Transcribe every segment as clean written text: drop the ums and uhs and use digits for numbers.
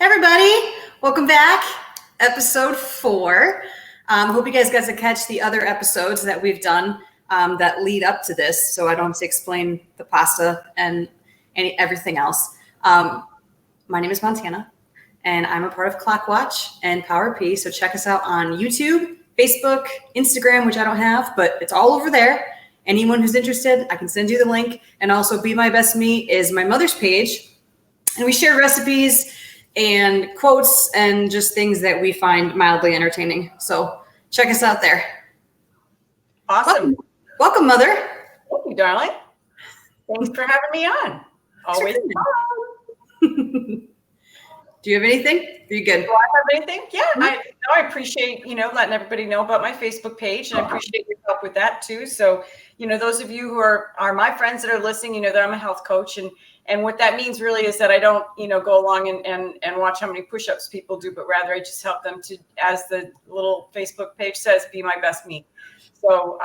Everybody, welcome back. Episode 4. Hope you guys got to catch the other episodes that we've done that lead up to this, so I don't have to explain the pasta and everything else. My name is Montana, and I'm a part of Clockwatch and Power P, so check us out on YouTube, Facebook, Instagram, which I don't have, but it's all over there. Anyone who's interested, I can send you the link. And also Be My Best Me is my mother's page, and we share recipes and quotes and just things that we find mildly entertaining. So check us out there. Awesome. Welcome, Mother. Thank you, darling. Thanks for having me on. Always fun. Do you have anything? Are you good? Do I have anything? Yeah, I appreciate, letting everybody know about my Facebook page, and I appreciate your help with that too. So, those of you who are my friends that are listening, that I'm a health coach, and what that means really is that I don't, go along and watch how many push-ups people do, but rather I just help them to, as the little Facebook page says, be my best me. So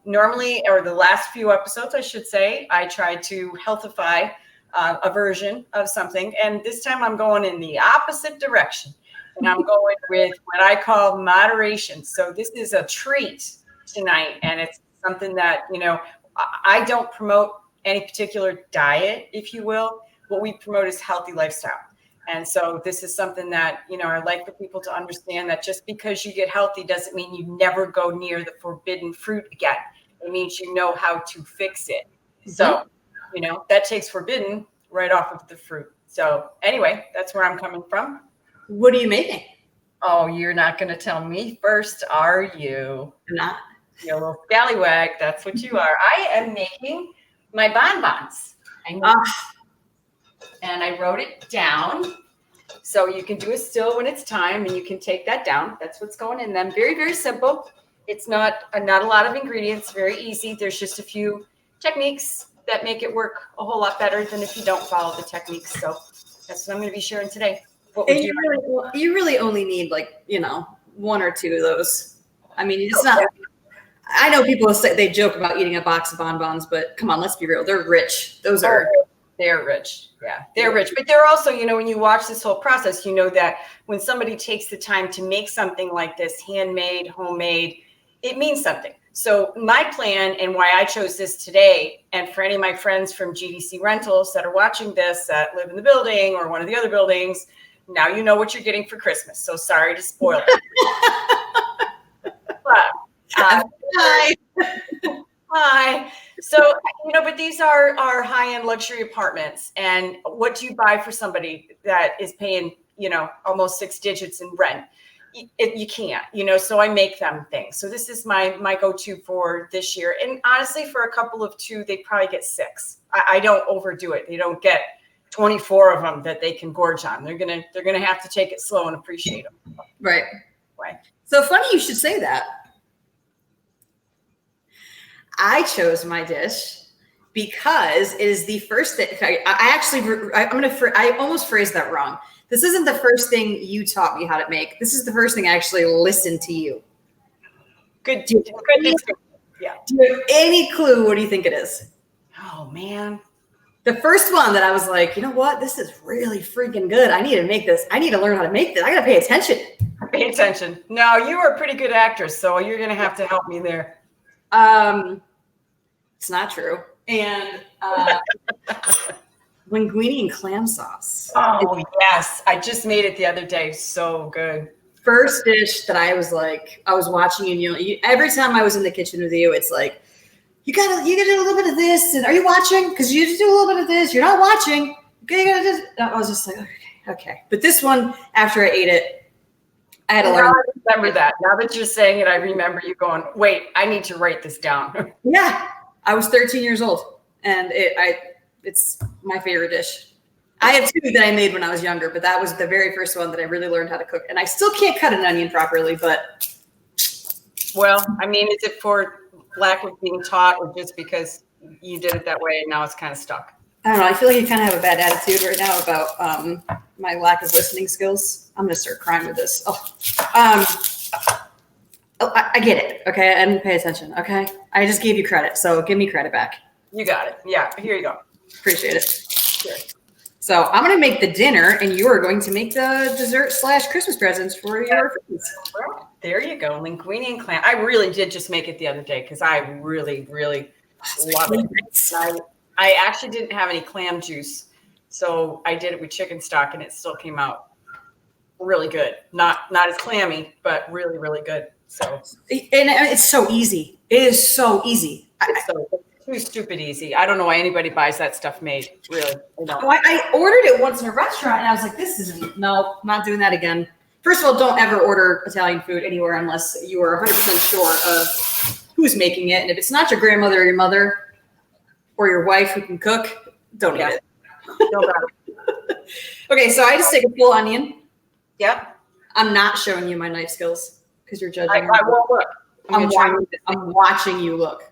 normally, or the last few episodes, I should say, I try to healthify a version of something. And this time I'm going in the opposite direction. And I'm going with what I call moderation. So this is a treat tonight. And it's something that, I don't promote any particular diet, if you will. What we promote is healthy lifestyle. And so this is something that, I'd like for people to understand that just because you get healthy doesn't mean you never go near the forbidden fruit again. It means you know how to fix it. Mm-hmm. So, that takes forbidden right off of the fruit. So anyway, that's where I'm coming from. What are you making? Oh, you're not going to tell me first, are you? I'm not. You little scallywag. That's what you are. I am making my bonbons. And I wrote it down. So you can do a still when it's time, and you can take that down. That's what's going in them. Very, very simple. It's not a lot of ingredients. Very easy. There's just a few techniques that make it work a whole lot better than if you don't follow the techniques. So that's what I'm going to be sharing today. What would you really only need one or two of those. I mean, it's not. I know people say they joke about eating a box of bonbons, but come on, let's be real. They're rich. They're rich. Yeah, they're rich. But they're also, when you watch this whole process, that when somebody takes the time to make something like this, handmade, homemade, it means something. So my plan and why I chose this today, and for any of my friends from GDC Rentals that are watching this, that live in the building or one of the other buildings, now you know what you're getting for Christmas. So sorry to spoil it. But, hi. So, but these are high-end luxury apartments. And what do you buy for somebody that is paying, almost 6 digits in rent? You can't, so I make them things. So this is my go-to for this year. And honestly, for a couple of 2, they probably get 6. I don't overdo it. They don't get 24 of them that they can gorge on. They're gonna have to take it slow and appreciate them. Right. So funny you should say that. I chose my dish because it is the first thing. I almost phrased that wrong. This isn't the first thing you taught me how to make. This is the first thing I actually listened to you. Good. Yeah. Do you have any clue? What do you think it is? Oh, man. The first one that I was like, you know what? This is really freaking good. I need to make this. I need to learn how to make this. I got to pay attention. Pay attention. No, you are a pretty good actress, so you're going to have to help me there. It's not true. And linguine and clam sauce. Oh, yes. I just made it the other day. So good. First dish that I was watching you, every time I was in the kitchen with you, it's like, you gotta do a little bit of this. And are you watching? Because you just do a little bit of this. You're not watching. Okay, you gotta just, I was just like, okay. But this one, after I ate it, I had to learn. I remember that. Now that you're saying it, I remember you going, wait, I need to write this down. Yeah. I was 13 years old, and it's my favorite dish. I have 2 that I made when I was younger, but that was the very first one that I really learned how to cook. And I still can't cut an onion properly, but. Well, I mean, is it for lack of being taught, or just because you did it that way and now it's kind of stuck? I don't know. I feel like you kind of have a bad attitude right now about my lack of listening skills. I'm going to start crying with this. I get it. Okay. I didn't pay attention. Okay. I just gave you credit. So give me credit back. You got it. Yeah. Here you go. Appreciate it. Sure. So I'm going to make the dinner, and you are going to make the dessert / Christmas presents for your friends. Well, there you go, linguine and clam. I really did just make it the other day because I really, really love it. I actually didn't have any clam juice, so I did it with chicken stock, and it still came out really good. Not as clammy, but really, really good. So, and it's so easy. It is so easy. It's too stupid easy. I don't know why anybody buys that stuff made. Really, I ordered it once in a restaurant, and I was like, "This isn't. No, not doing that again." First of all, don't ever order Italian food anywhere unless you are 100% sure of who's making it. And if it's not your grandmother or your mother or your wife who can cook, don't eat it. Okay, so I just take a full onion. Yep. I'm not showing you my knife skills because you're judging. I won't look. I'm watching you look.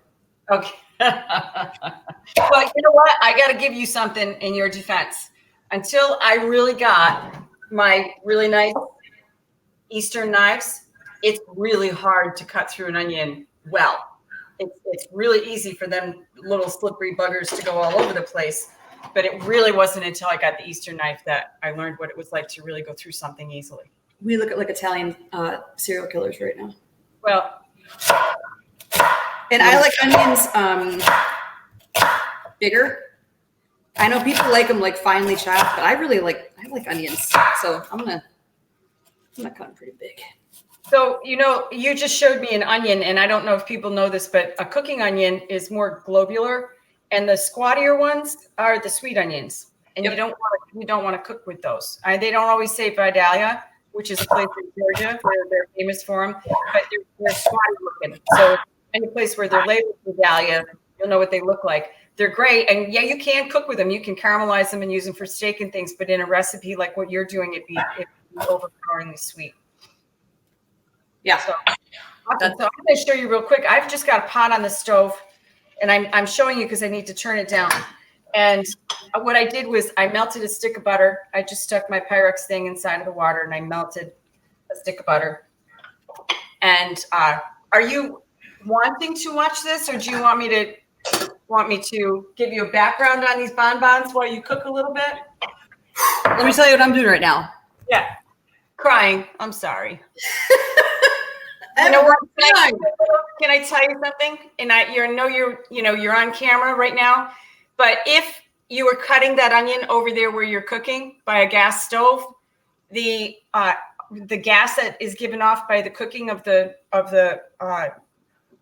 Okay. But you know what? I got to give you something in your defense. Until I really got my really nice Eastern knives, it's really hard to cut through an onion well. It's really easy for them little slippery buggers to go all over the place. But it really wasn't until I got the Eastern knife that I learned what it was like to really go through something easily. We look at like Italian serial killers right now. Well, and I like onions bigger. I know people like them like finely chopped, but I like onions. So I'm gonna cut them pretty big. So, you just showed me an onion, and I don't know if people know this, but a cooking onion is more globular, and the squattier ones are the sweet onions. And you don't want to cook with those. They don't always say Vidalia, which is a place in Georgia where they're famous for them, but they're squatty looking. So any place where they're labeled Vidalia, you'll know what they look like. They're great. And yeah, you can cook with them. You can caramelize them and use them for steak and things. But in a recipe like what you're doing, it'd be overpoweringly sweet. Yeah. So I'm going to show you real quick. I've just got a pot on the stove, and I'm showing you because I need to turn it down. And what I did was I melted a stick of butter. I just stuck my Pyrex thing inside of the water, and I melted a stick of butter. And are you wanting to watch this, or do you want me to give you a background on these bonbons while you cook a little bit? Let me tell you what I'm doing right now. Yeah, crying. I'm sorry. You know what? Can I tell you something? And you're on camera right now. But if you were cutting that onion over there where you're cooking by a gas stove, the gas that is given off by the cooking of the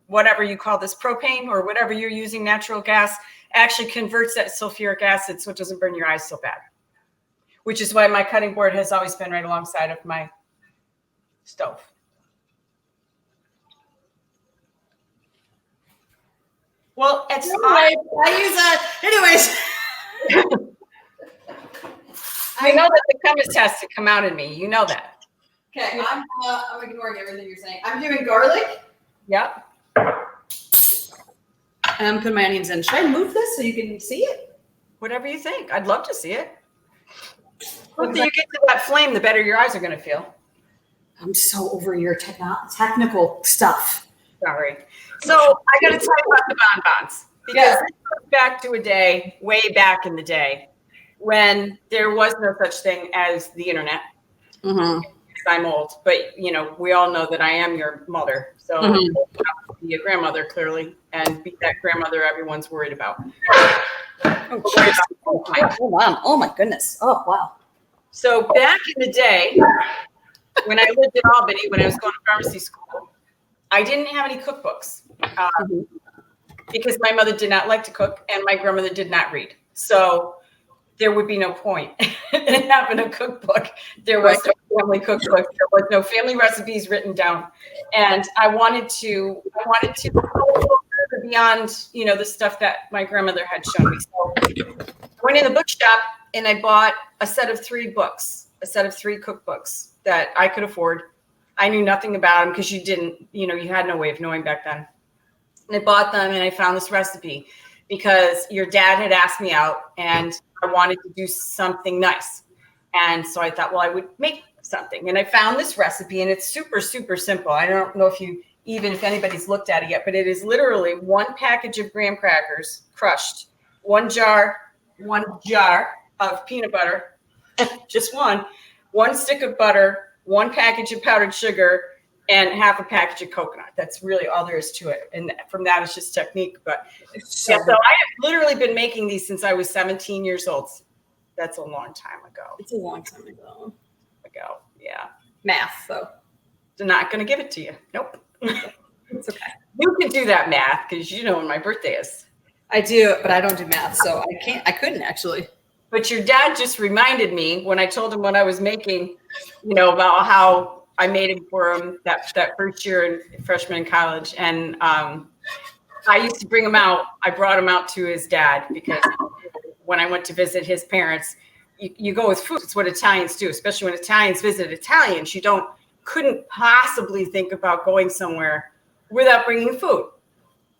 whatever you call this, propane or whatever you're using, natural gas, actually converts that sulfuric acid so it doesn't burn your eyes so bad. Which is why my cutting board has always been right alongside of my stove. Well, it's I use that. Anyways. I know that the chemist has to come out in me. You know that. Okay, I'm ignoring everything you're saying. I'm doing garlic. Yep. And I'm putting my onions in. Should I move this so you can see it? Whatever you think. I'd love to see it. The closer you get to that flame, the better your eyes are going to feel. I'm so over your technical stuff. Sorry. So I got to tell you about the bonbons, because this goes back to a day, way back in the day, when there was no such thing as the internet. Mm-hmm. I'm old, but we all know that I am your mother. So be a grandmother, clearly, and be that grandmother everyone's worried about. Hold on. Oh my goodness. Oh wow. So back in the day, when I lived in Albany, when I was going to pharmacy school, I didn't have any cookbooks because my mother did not like to cook and my grandmother did not read. So there would be no point in having a cookbook. There was no family cookbook. There was no family recipes written down. And I wanted to go beyond, the stuff that my grandmother had shown me. So I went in the bookshop and I bought a set of 3 books, a set of 3 cookbooks that I could afford. I knew nothing about them because you didn't, you had no way of knowing back then. And I bought them and I found this recipe because your dad had asked me out and I wanted to do something nice. And so I thought, well, I would make something. And I found this recipe and it's super, super simple. I don't know if anybody's looked at it yet, but it is literally 1 package of graham crackers crushed, one jar of peanut butter, just one stick of butter, 1 package of powdered sugar, and half a package of coconut. That's really all there is to it. And from that, it's just technique. But so I have literally been making these since I was 17 years old. That's a long time ago. It's a long time ago. Yeah. Math, though. They're not going to give it to you. Nope. It's okay. You can do that math because you know when my birthday is. I do, but I don't do math, so I couldn't actually. But your dad just reminded me when I told him what I was making, about how I made it for him that first year in freshman in college. And I used to bring him out. I brought him out to his dad because when I went to visit his parents, you go with food. It's what Italians do, especially when Italians visit Italians. You couldn't possibly think about going somewhere without bringing food,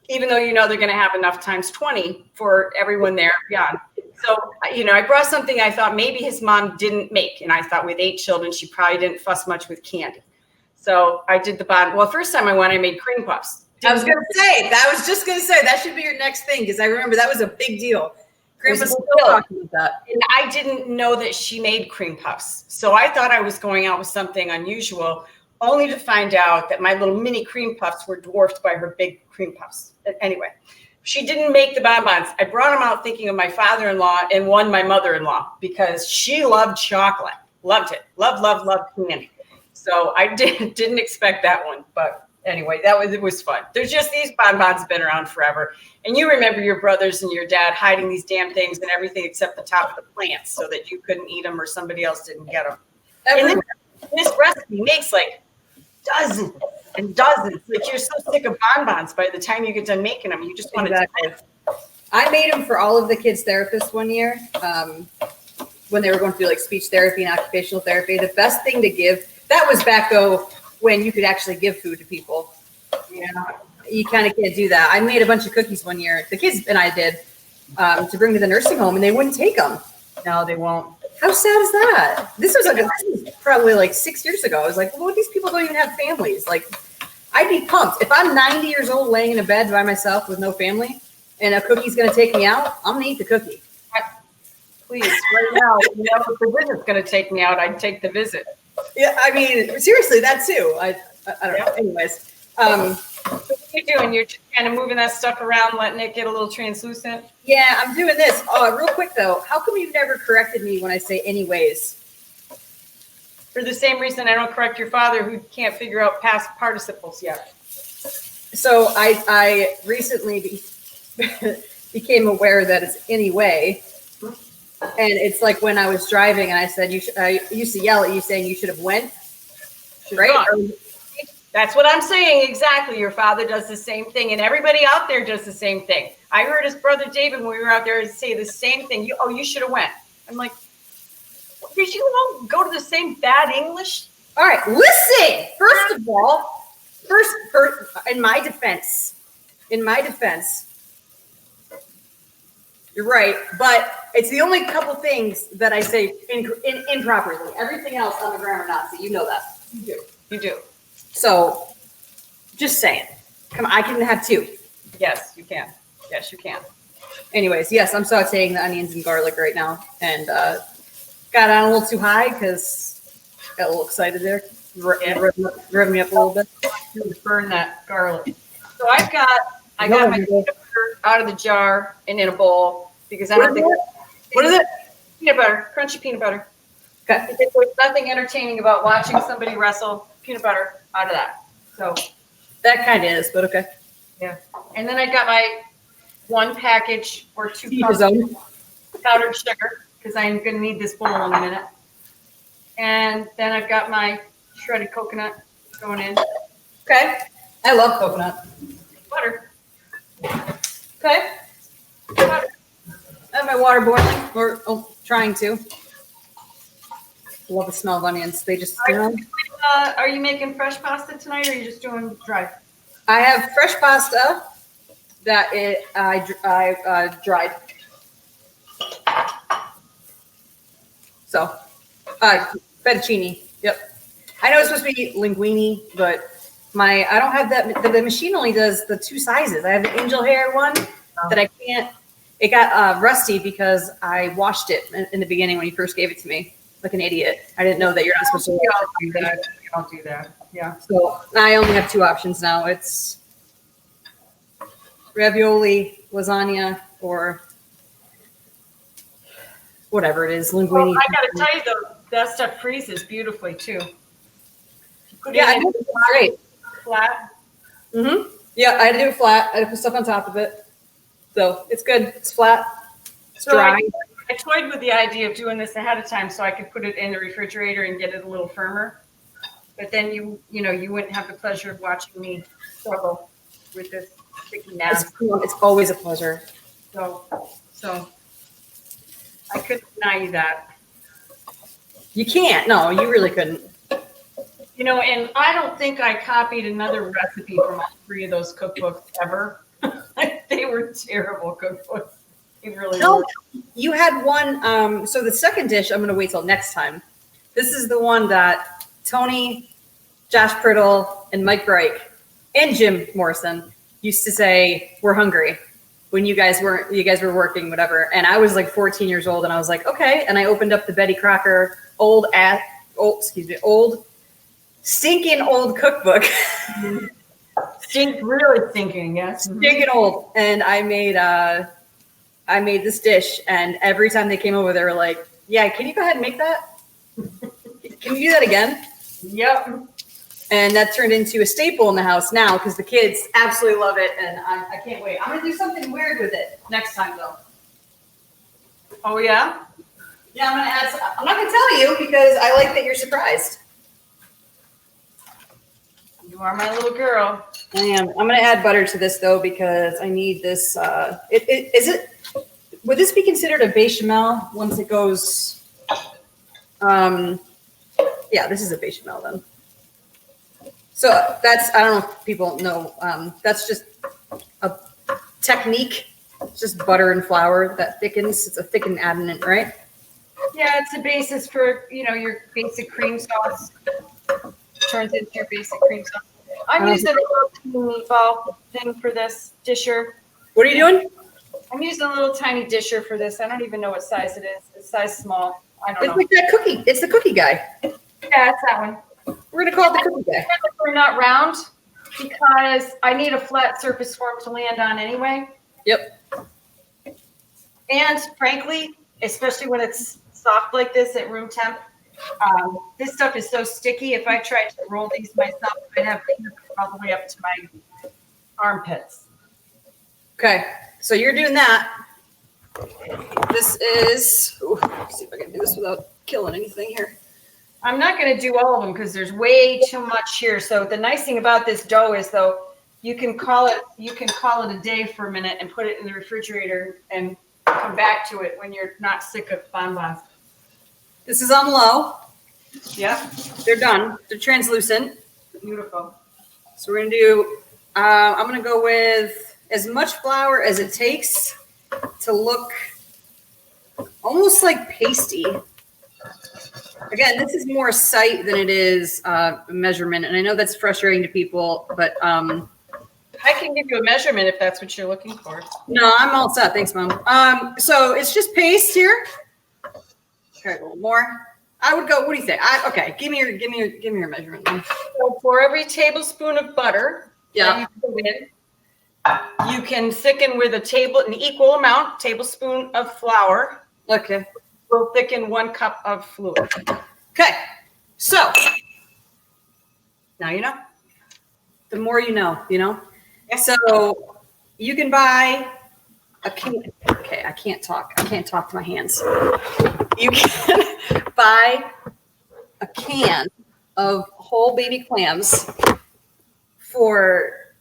even though they're going to have enough times 20 for everyone there beyond. So, I brought something I thought maybe his mom didn't make. And I thought with 8 children, she probably didn't fuss much with candy. So I did the bottom. Well, first time I went, I made cream puffs. I was just going to say, that should be your next thing, because I remember that was a big deal. Cream puffs, talking about that. And I didn't know that she made cream puffs. So I thought I was going out with something unusual, only to find out that my little mini cream puffs were dwarfed by her big cream puffs. Anyway. She didn't make the bonbons. I brought them out thinking of my father-in-law and one my mother-in-law because she loved chocolate. Loved it. Loved candy. So I didn't expect that one. But anyway, it was fun. There's just these bonbons have been around forever. And you remember your brothers and your dad hiding these damn things and everything except the top of the plants so that you couldn't eat them or somebody else didn't get them. And this recipe makes like dozens and dozens. Like you're so sick of bonbons by the time you get done making them. You just want to. I made them for all of the kids' therapists one year when they were going through like speech therapy and occupational therapy. The best thing to give, that was back though when you could actually give food to people. You kind of can't do that. I made a bunch of cookies one year. The kids and I did to bring to the nursing home, and they wouldn't take them. No, they won't. How sad is that? This was probably like 6 years ago. I was like, well, these people don't even have families. Like, I'd be pumped. If I'm 90 years old laying in a bed by myself with no family and a cookie's going to take me out, I'm going to eat the cookie. Please, right now, if the visit's going to take me out, I'd take the visit. Yeah, I mean, seriously, that too. I don't know. Anyways. What are you doing? You're just kind of moving that stuff around, letting it get a little translucent? Yeah, I'm doing this. Real quick, though. How come you've never corrected me when I say anyways? For the same reason I don't correct your father who can't figure out past participles yet. So I recently became aware that it's anyway. And it's like when I was driving and I said, I used to yell at you saying you should have went. Right? That's what I'm saying. Exactly. Your father does the same thing. And everybody out there does the same thing. I heard his brother David, when we were out there, say the same thing. You should have went. I'm like, did you all go to the same bad English? All right. Listen, first of all, in my defense, you're right. But it's the only couple things that I say improperly. Everything else I'm a grammar Nazi. You know that. You do. So, just saying. Come on, I can have 2. Yes, you can. Yes, you can. Anyways, yes, I'm sauteing the onions and garlic right now. And got on a little too high because got a little excited there. Revving me up a little bit. Burn that garlic. So I got my peanut butter out of the jar and in a bowl because I don't think. What is it? Peanut butter, crunchy peanut butter. Okay. Because there's nothing entertaining about watching somebody wrestle peanut butter out of that. So that kind of is, but okay. Yeah. And then I got my 1 package or 2 cups of powdered sugar because I'm going to need this bowl in a minute. And then I've got my shredded coconut going in. Okay. I love coconut. Butter. Okay. Butter. I have my water boiling, or trying to. Love the smell of onions. They just, are you making fresh pasta tonight, or are you just doing dry? I have fresh pasta that I dried. So, fettuccine. Yep. I know it's supposed to be linguine, but I don't have that. The machine only does the 2 sizes. I have the angel hair one that I can't. It got rusty because I washed it in the beginning when you first gave it to me, like an idiot. I didn't know that you're not supposed to. We all do that. We all do that. Yeah. So I only have 2 options now. It's ravioli, lasagna, or whatever it is, linguine. Well, I gotta tell you though, that stuff freezes beautifully too. Yeah, I do it great. Flat. Mm-hmm. Yeah, I had to do it flat. I had to put stuff on top of it. So it's good. It's flat. It's dry. I toyed with the idea of doing this ahead of time so I could put it in the refrigerator and get it a little firmer. But then you wouldn't have the pleasure of watching me struggle with this sticky mass. It's always a pleasure. So I couldn't deny you that. You can't. No, you really couldn't. And I don't think I copied another recipe from all 3 of those cookbooks ever. They were terrible cookbooks. They really were. You had one. So the second dish, I'm going to wait till next time. This is the one that Tony, Josh Priddle, and Mike Reich, and Jim Morrison used to say, "We're hungry," when you guys were working, whatever. And I was like 14 years old, and I was like, okay. And I opened up the Betty Crocker old stinking old cookbook. Really stinking, yes. Stinking old. And I made this dish, and every time they came over, they were like, "Yeah, can you go ahead and make that? Can you do that again?" Yep. And that turned into a staple in the house now because the kids absolutely love it, and I can't wait. I'm gonna do something weird with it next time, though. Oh yeah? Yeah, I'm gonna add. I'm not gonna tell you because I like that you're surprised. You are my little girl. I am. I'm gonna add butter to this though because I need this. Would this be considered a bechamel once it goes? Yeah, this is a bechamel then. So that's, I don't know if people know, that's just a technique. It's just butter and flour that thickens. It's a thickened adamant, right? Yeah, it's the basis for, your basic cream sauce. Turns into your basic cream sauce. I'm using a little meatball thing for this disher. What are you doing? I'm using a little tiny disher for this. I don't even know what size it is. It's size small. I don't know. It's like that cookie. It's the cookie guy. Yeah, it's that one. We're gonna call it the cookie guy. They're not round because I need a flat surface for them to land on anyway. Yep. And frankly, especially when it's soft like this at room temp, this stuff is so sticky. If I tried to roll these myself, I'd have fingers all the way up to my armpits. Okay, so you're doing that. This is, let's see if I can do this without killing anything here. I'm not going to do all of them because there's way too much here. So the nice thing about this dough is, though, you can call it a day for a minute and put it in the refrigerator and come back to it when you're not sick of bonbons. This is on low. Yeah, They're done. They're translucent. beautiful. So we're gonna do, I'm gonna go with as much flour as it takes to look almost like pasty. Again, this is more sight than it is measurement. And I know that's frustrating to people, but I can give you a measurement if that's what you're looking for. no, I'm all set. Thanks, Mom. So it's just paste here. Okay, a little more. I would go, what do you think? Okay, give me your measurement, Mom. So for every tablespoon of butter, Yeah. you can thicken with an equal amount, tablespoon of flour. Okay. Will thicken 1 cup of fluid. Okay. So now you know. The more you know, Yeah. So you can buy a can. Okay, I can't talk. I can't talk to my hands. You can buy a can of whole baby clams for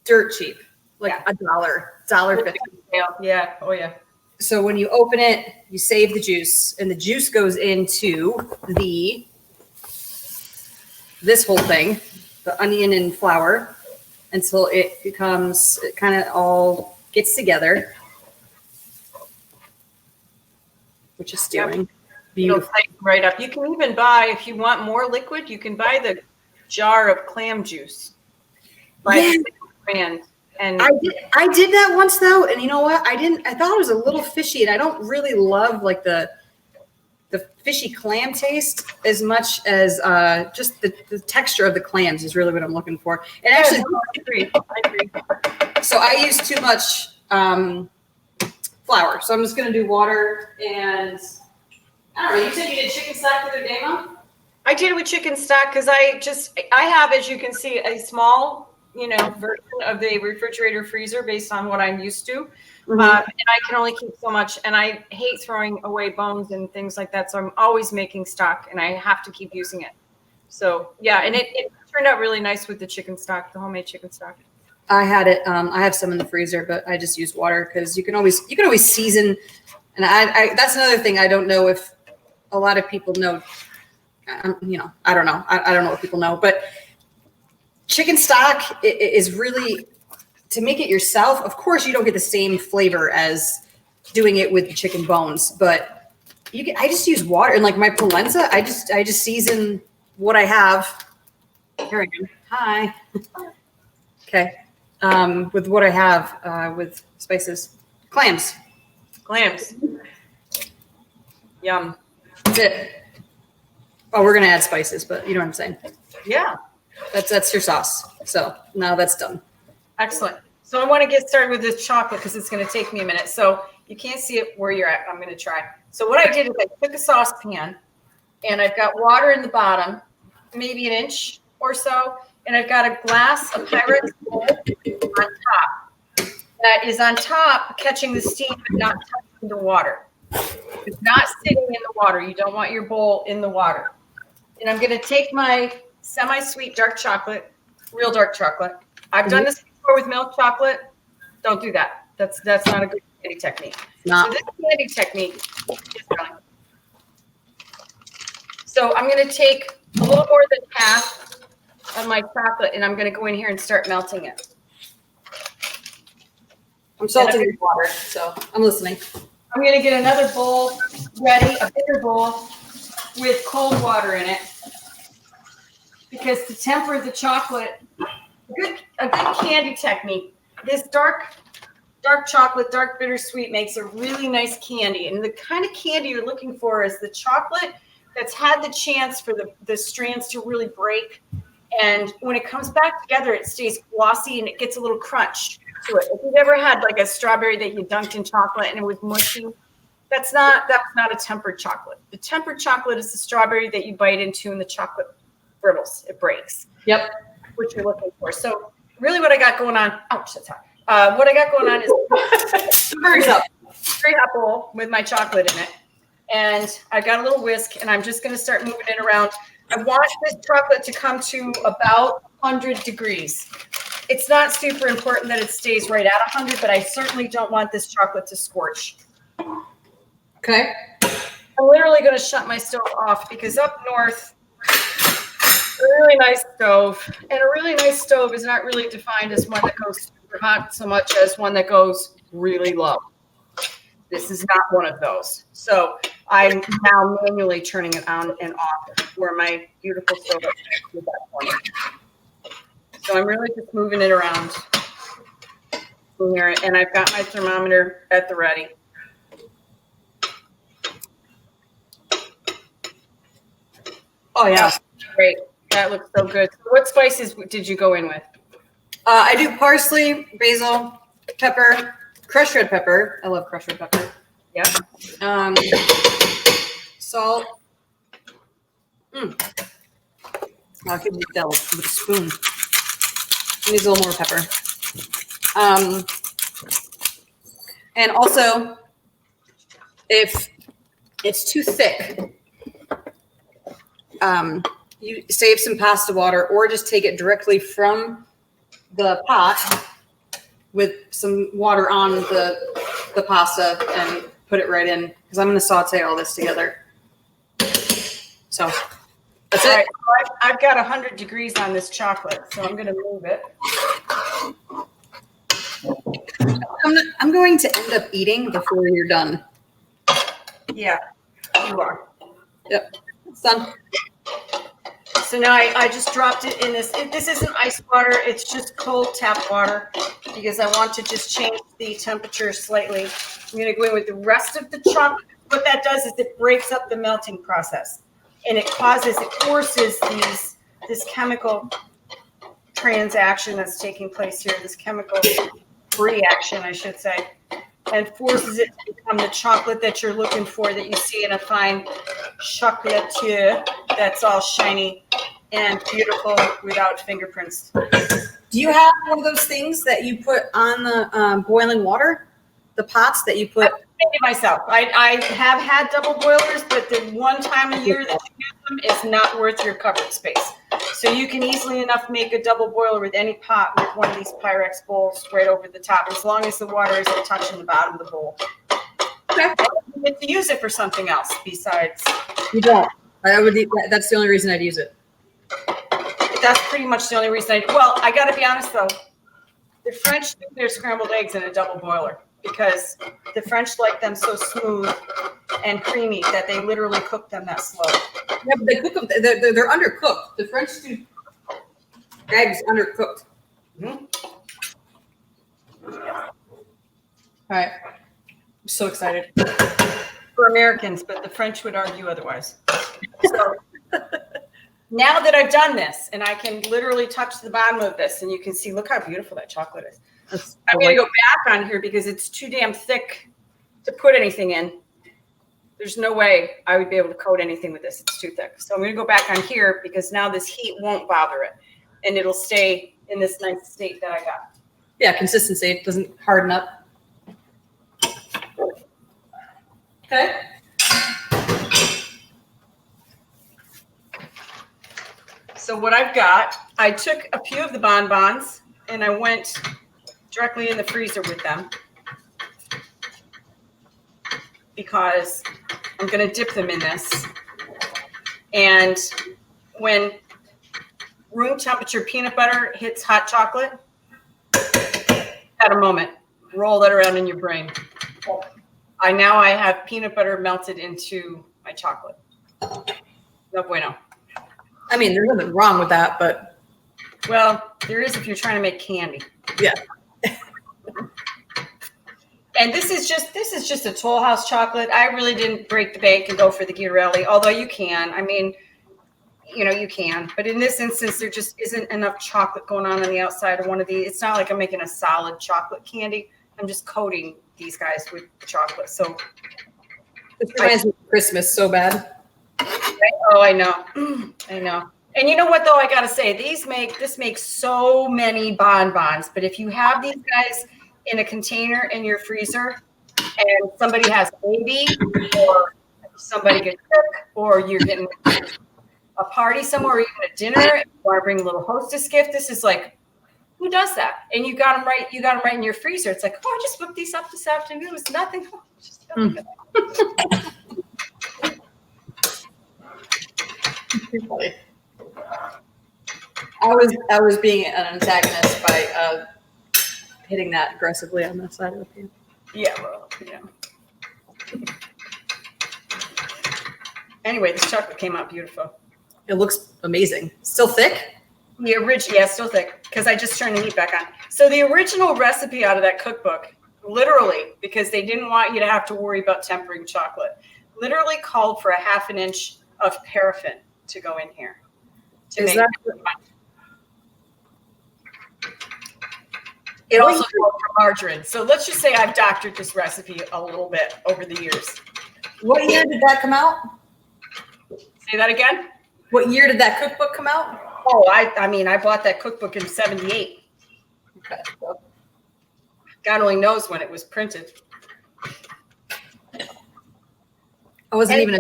dirt cheap, like $1.50. Yeah. Oh yeah. So when you open it, you save the juice, and the juice goes into this whole thing, the onion and flour, until it kind of all gets together, which is stewing. It'll tighten right up. You can even buy, if you want more liquid, you can buy the jar of clam juice. Brand, And I did that once though, and you know what? I thought it was a little fishy, and I don't really love like the fishy clam taste as much as just the texture of the clams is really what I'm looking for. And actually, I agree. So I use too much flour, so I'm just gonna do water and I don't know. You said you did chicken stock the other day, Mom? I did it with chicken stock because I have, as you can see, a small, version of the refrigerator freezer based on what I'm used to. Mm-hmm. And I can only keep so much, and I hate throwing away bones and things like that. So I'm always making stock, and I have to keep using it. So yeah, and it turned out really nice with the chicken stock, the homemade chicken stock. I had it. I have some in the freezer, but I just use water because you can always season. And I that's another thing I don't know if a lot of people know. I don't know. I don't know what people know, but chicken stock is really, to make it yourself. Of course, you don't get the same flavor as doing it with the chicken bones, but I just use water, and like my polenta, I just season what I have. Here I am. Hi. Okay. With what I have, with spices, clams. Yum. That's it. Oh, we're gonna add spices, but you know what I'm saying. Yeah. That's your sauce. So now that's done. Excellent. So I want to get started with this chocolate because it's going to take me a minute. So you can't see it where you're at. I'm going to try. So what I did is I took a saucepan, and I've got water in the bottom, maybe an inch or so, and I've got a glass of Pyrex bowl on top. That is on top, catching the steam but not touching the water. It's not sitting in the water. You don't want your bowl in the water. And I'm going to take my semi-sweet dark chocolate, real dark chocolate. I've done this before with milk chocolate. Don't do that. That's not a good candy technique. No. So this candy technique is done. So I'm going to take a little more than half of my chocolate, and I'm going to go in here and start melting it. I'm salting your water, so I'm listening. I'm going to get another bowl ready, a bigger bowl with cold water in it, because to temper the chocolate, a good candy technique, this dark chocolate, dark bittersweet makes a really nice candy. And the kind of candy you're looking for is the chocolate that's had the chance for the strands to really break. And when it comes back together, it stays glossy and it gets a little crunch to it. If you've ever had like a strawberry that you dunked in chocolate and it was mushy, that's not a tempered chocolate. The tempered chocolate is the strawberry that you bite into and the chocolate brittles. It breaks. Yep. What you're looking for. So really what I got going on, ouch, that's hot. What I got going on is very hot bowl with my chocolate in it. And I've got a little whisk, and I'm just going to start moving it around. I want this chocolate to come to about 100 degrees. It's not super important that it stays right at 100, but I certainly don't want this chocolate to scorch. Okay. I'm literally going to shut my stove off because up north, a really nice stove, and a really nice stove is not really defined as one that goes super hot so much as one that goes really low. This is not one of those. So I'm now manually turning it on and off where my beautiful stove is at that point. So I'm really just moving it around here, and I've got my thermometer at the ready. Oh yeah. Great. That looks so good. What spices did you go in with? I do parsley, basil, pepper, crushed red pepper. I love crushed red pepper. Yeah. Salt. I'll give you that with a spoon. Needs a little more pepper. And also, if it's too thick, you save some pasta water, or just take it directly from the pot with some water on the pasta and put it right in, because I'm going to saute all this together. So that's it. Right. I've got 100 degrees on this chocolate, so I'm going to move it. I'm going to end up eating before you're done. Yeah, you are. Yep, it's done. So now I just dropped it in this. This isn't ice water. It's just cold tap water. because I want to just change the temperature slightly. I'm going to go in with the rest of the chocolate. What that does is it breaks up the melting process, and it forces this chemical transaction that's taking place here, this chemical reaction, I should say, and forces it to become the chocolate that you're looking for, that you see in a fine chocolatier that's all shiny and beautiful without fingerprints. Do you have one of those things that you put on the boiling water? The pots that you put? I made it myself. I have had double boilers, but the one time a year that you use them is not worth your cupboard space. So you can easily enough make a double boiler with any pot with one of these Pyrex bowls right over the top, as long as the water isn't touching the bottom of the bowl. Okay. You get to use it for something else besides. You don't. That's the only reason I'd use it. That's pretty much the only reason well, I got to be honest though. The French do their scrambled eggs in a double boiler because the French like them so smooth and creamy that they literally cook them that slow. Yeah, but they cook them. They're undercooked. The French do eggs undercooked. Mm-hmm. All right. I'm so excited. For Americans, but the French would argue otherwise. So now that I've done this, and I can literally touch the bottom of this, and you can see, look how beautiful that chocolate is. I'm going to go back on here because it's too damn thick to put anything in. There's no way I would be able to coat anything with this. It's too thick. So I'm going to go back on here because now this heat won't bother it, and it'll stay in this nice state that I got. Yeah, consistency. It doesn't harden up. Okay. So what I've got, I took a few of the bonbons and I went directly in the freezer with them because I'm going to dip them in this. And when room temperature peanut butter hits hot chocolate, at a moment, roll that around in your brain. I have peanut butter melted into my chocolate. No bueno. I mean, there's nothing wrong with that, but. Well, there is if you're trying to make candy. Yeah. And this is just a Toll House chocolate. I really didn't break the bank and go for the Ghirardelli, although you can. I mean, you can. But in this instance, there just isn't enough chocolate going on the outside of one of these. It's not like I'm making a solid chocolate candy. I'm just coating these guys with chocolate. So it reminds me of Christmas so bad. Oh, I know. I know. And you know what, though? I got to say, this makes so many bonbons. But if you have these guys in a container in your freezer and somebody has a baby or somebody gets sick or you're getting a party somewhere or even a dinner and you want to bring a little hostess gift, this is like, who does that? And you got them right in your freezer. It's like, oh, I just whipped these up this afternoon. It was nothing. Oh, just good. I was being an antagonist by hitting that aggressively on the side of the pan. Yeah, well, yeah. Anyway, this chocolate came out beautiful. It looks amazing. Still thick? The original, yeah, still thick, because I just turned the heat back on. So the original recipe out of that cookbook, literally, because they didn't want you to have to worry about tempering chocolate, literally called for a ½ an inch of paraffin to go in here. It also called for margarine. So let's just say I've doctored this recipe a little bit over the years. What year did that come out? Say that again? What year did that cookbook come out? Oh, I mean, I bought that cookbook in '78. Okay. Well, God only knows when it was printed. I wasn't even a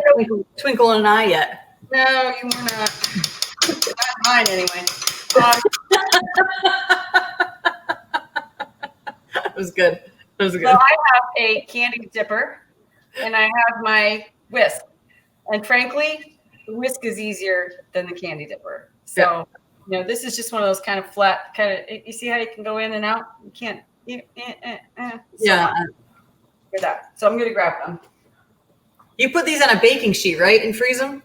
twinkle in an eye yet. No, you were not. Not mine, anyway. It was good. It was good. So I have a candy dipper, and I have my whisk. And frankly, the whisk is easier than the candy dipper. So, this is just one of those kind of flat, you see how you can go in and out? You can't. Yeah. For that. So I'm going to grab them. You put these on a baking sheet, right? And freeze them?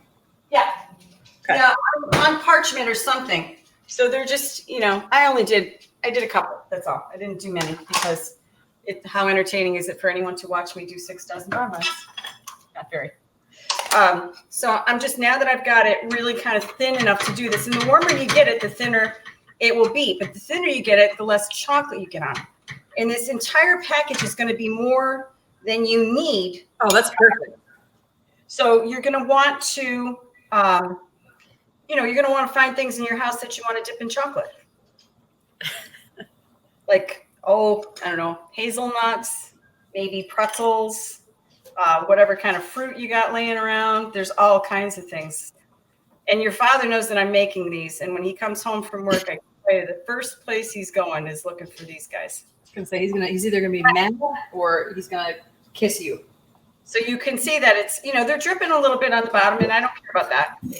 Yeah. Okay. Yeah, on parchment or something. So they're just, I did a couple. That's all. I didn't do many because how entertaining is it for anyone to watch me do 6 dozen bonbons? Not very. So I'm just, now that I've got it really kind of thin enough to do this, and the warmer you get it, the thinner it will be. But the thinner you get it, the less chocolate you get on it. And this entire package is going to be more than you need. Oh, that's perfect. So you're going to want to, you're going to want to find things in your house that you want to dip in chocolate. Like, I don't know, hazelnuts, maybe pretzels, whatever kind of fruit you got laying around. There's all kinds of things. And your father knows that I'm making these. And when he comes home from work, I can tell you the first place he's going is looking for these guys. I was going to say, he's either going to be mad or he's going to kiss you. So you can see that it's, they're dripping a little bit on the bottom, and I don't care about that. I'm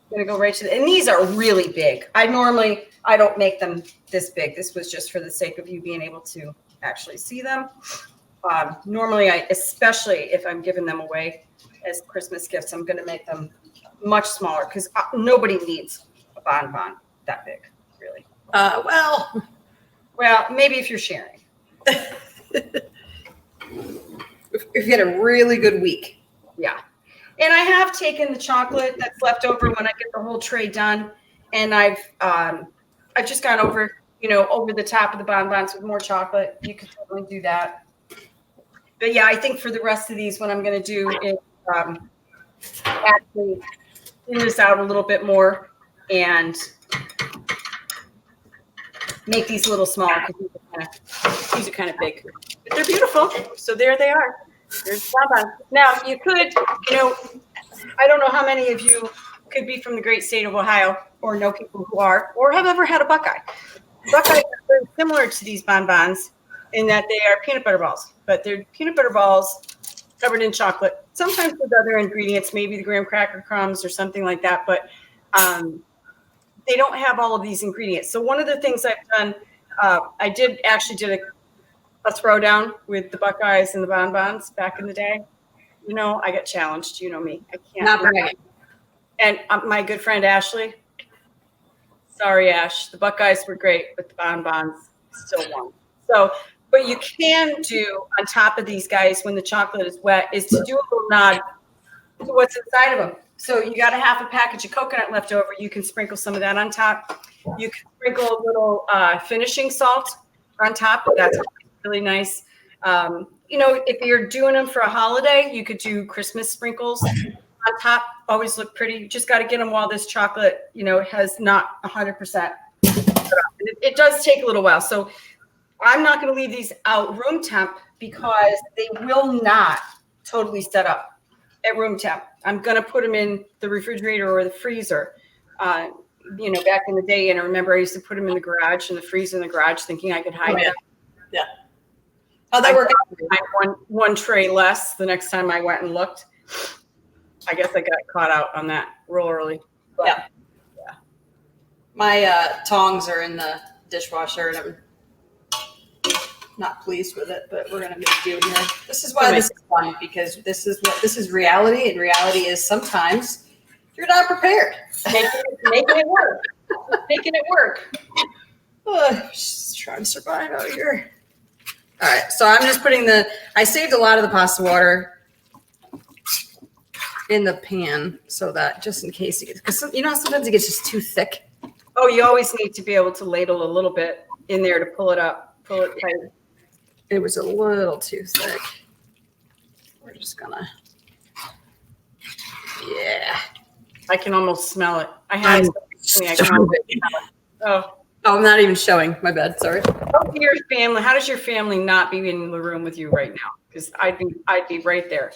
going to go right to and these are really big. I don't make them this big. This was just for the sake of you being able to actually see them. Normally, especially if I'm giving them away as Christmas gifts, I'm going to make them much smaller because nobody needs a bonbon that big, really. Well, maybe if you're sharing. If you had a really good week. Yeah. And I have taken the chocolate that's left over when I get the whole tray done, and I've just gone over, over the top of the bonbons with more chocolate. You can totally do that. But yeah, I think for the rest of these, what I'm going to do is actually thin this out a little bit more and make these a little smaller because these are kind of big. But they're beautiful. So there they are. There's bonbons. Now, you could, I don't know how many of you could be from the great state of Ohio or know people who are or have ever had a Buckeye. Buckeyes are very similar to these bonbons in that they are peanut butter balls, but they're peanut butter balls covered in chocolate, sometimes with other ingredients, maybe the graham cracker crumbs or something like that, but they don't have all of these ingredients. So one of the things I've done, I did a throwdown with the Buckeyes and the bonbons back in the day. I got challenged. You know me. I can't. Not bragging. And my good friend Ashley. Sorry, Ash. The Buckeyes were great, but the bonbons still won. So, what you can do on top of these guys when the chocolate is wet is to do a little nod to what's inside of them. So you got a half a package of coconut left over. You can sprinkle some of that on top. You can sprinkle a little finishing salt on top. That's really nice. If you're doing them for a holiday, you could do Christmas sprinkles on top. Always look pretty. You just got to get them while this chocolate, has not 100%. It does take a little while. So I'm not going to leave these out room temp because they will not totally set up at room temp. I'm going to put them in the refrigerator or the freezer. Back in the day, and I remember I used to put them in the garage, in the freezer in the garage, thinking I could hide them. Yeah. Oh, that worked out. One tray less the next time I went and looked. I guess I got caught out on that real early. But, yeah. My tongs are in the dishwasher, and I'm not pleased with it, but we're going to make do here. This is why this is fun, because this is reality, and reality is sometimes you're not prepared. Making it work. Making it work. Just trying to survive out here. All right, so I'm just putting I saved a lot of the pasta water in the pan so that just in case because sometimes it gets just too thick. Oh, you always need to be able to ladle a little bit in there to pull it tight. It was a little too thick. We're just gonna, I can almost smell it. I had it. Oh, I'm not even showing. My bad. Sorry. Your family. How does your family not be in the room with you right now? Because I'd be right there.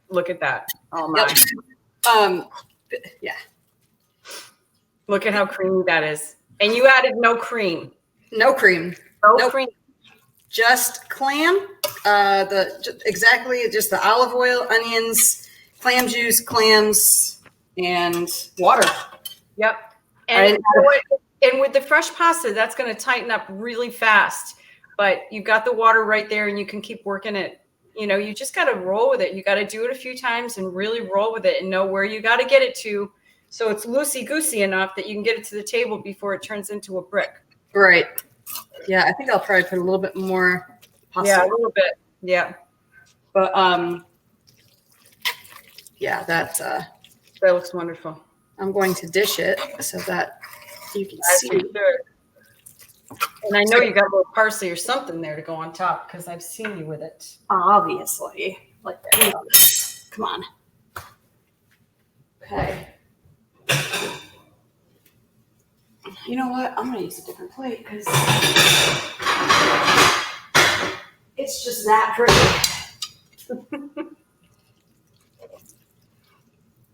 Look at that. Oh my. Yep. Yeah. Look at how creamy that is. And you added no cream. No cream. No cream. Just clam. Just the olive oil, onions, clam juice, clams, and water. Yep. And with the fresh pasta, that's going to tighten up really fast. But you've got the water right there, and you can keep working it. You just got to roll with it. You got to do it a few times and really roll with it and know where you got to get it to. So it's loosey-goosey enough that you can get it to the table before it turns into a brick. Right. Yeah, I think I'll probably put a little bit more pasta. Yeah, a little bit. Yeah. But yeah, that looks wonderful. I'm going to dish it so that you can As see. you should. And I know you got a little parsley or something there to go on top because I've seen you with it. Obviously, like come on. Okay. You know what? I'm gonna use a different plate because it's just that pretty.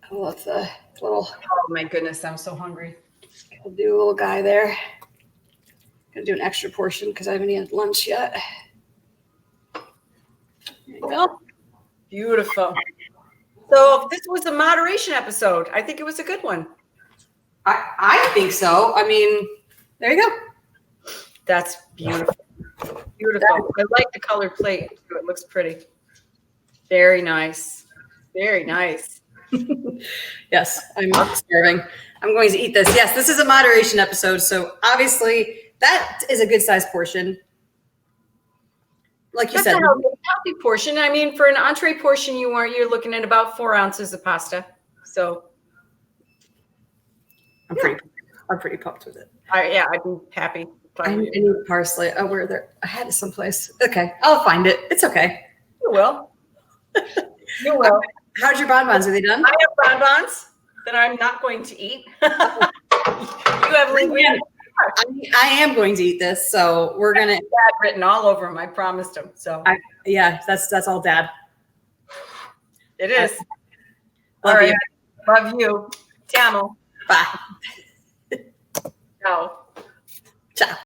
I love the little. Oh my goodness, I'm so hungry. I'll do a little guy there. Gonna do an extra portion because I haven't eaten lunch yet. There you go. Beautiful. So this was a moderation episode. I think it was a good one. I think so. I mean, there you go. That's beautiful. Beautiful. I like the colored plate. It looks pretty. Very nice. Very nice. Yes, I'm starving. I'm going to eat this. Yes, this is a moderation episode. So obviously that is a good size portion. Like you said, a healthy portion. I mean, for an entree portion, you're looking at about 4 ounces of pasta. So I'm pretty pumped with it. I'd be happy. I need parsley. Oh, where there? I had it someplace. Okay, I'll find it. It's okay. You will. You will. How's your bonbons? Are they done? I have bonbons that I'm not going to eat. You have linguine. I am going to eat this, so we're gonna. Dad written all over him. I promised him. So yeah, that's all Dad. It is. Love all right. you. Love you. Te amo. Bye. Ciao. Ciao.